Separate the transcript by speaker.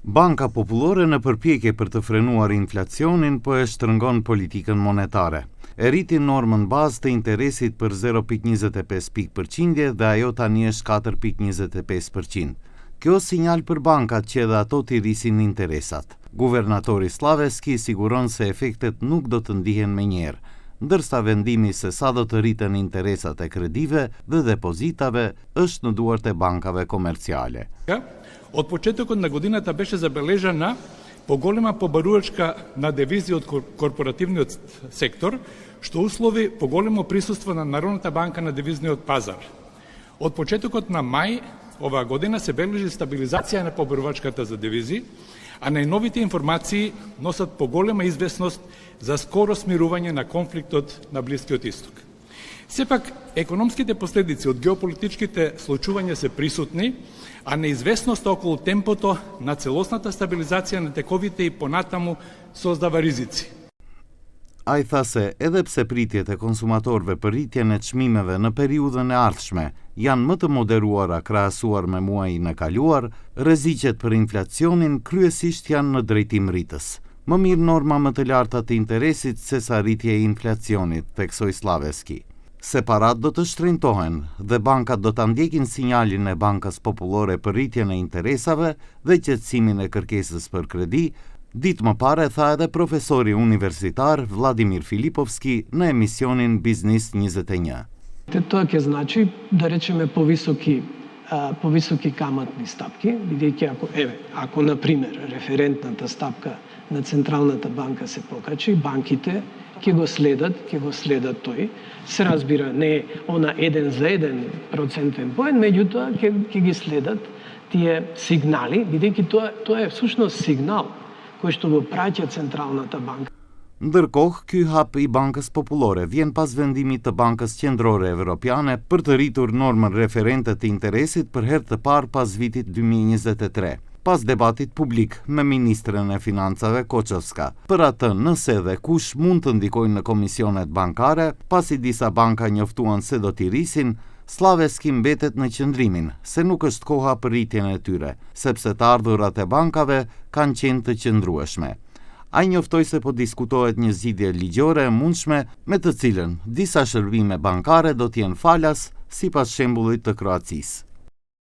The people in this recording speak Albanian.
Speaker 1: Banka Popullore në përpjekje për të frenuar inflacionin po e shtrëngon politikën monetare. E rriti normën bazë të interesit për 0,25 pikë përqindje dhe ajo tani është 4,25%. Kjo sinjal për bankat që edhe ato t'i rrisin interesat. Guvernatori Slaveski siguron se efektet nuk do të ndihen menjëherë, ndërsa vendimi se sa do të rriten interesat e kredive dhe depozitave është në duart e bankave komerciale.
Speaker 2: Od početokot na godinata беше забележана поголема побарувачка на девизи од корпоративниот сектор, што услови поголемо присуство на Народната банка на девизниот пазар. Од почетокот на мај оваа година се бележи стабилизација на побарувачката за девизи, а најновите информации носат поголема известност за скоро смирување на конфликтот на Блискиот Исток. Сепак, економските последици од геополитичките случувања се присутни, а неизвестноста околу темпото на целосната стабилизација на тековите и понатаму создава ризици.
Speaker 1: Ai tha se edhe pse pritjet e konsumatorëve për rritjen e çmimeve në periudhën e ardhshme janë më të moderuara krahasuar me muajin e kaluar, rreziqet për inflacionin kryesisht janë në drejtim rritës. Më mirë norma më të larta të interesit se sa rritja e inflacionit, theksoi Slaveski. Separat do të shtrenjtohen dhe bankat do ta ndjekin sinjalin e Bankës Popullore për rritjen e interesave dhe qetësimin e kërkesës për kredi, ditë më parë tha edhe profesori universitar Vladimir Filipovski në emisionin Biznis 21.
Speaker 3: Тоа ќе значи, да речеме, повисоки каматни стапки, бидејќи ако на пример референтната стапка на Централната банка се покачи, банките ќе го следат тој. Се разбира, не она 1 за 1 процентен поен, меѓутоа ќе ги следат тие сигнали, бидејќи тоа е всушност сигнал кој што го праќа Централната банка.
Speaker 1: Ndërkohë, ky hap i Bankës Popullore vjen pas vendimit të Bankës Qendrore Evropiane për të rritur normën referente të interesit për herë të parë pas vitit 2023. Pas debatit publik me Ministren e Financave Koçovska, për atë nëse dhe kush mund të ndikojnë në komisionet bankare, pasi disa banka njoftuan se do t'i rrisin, Slaveski mbetet në qëndrimin, se nuk është koha për rritjen e tyre, sepse të ardhurat e bankave kanë qenë të qëndrueshme. Ai njoftoi se po diskutohet një zgjidhje ligjore e mundshme me të cilën disa shërbime bankare do t'jenë falas sipas shembullit të Kroacisë.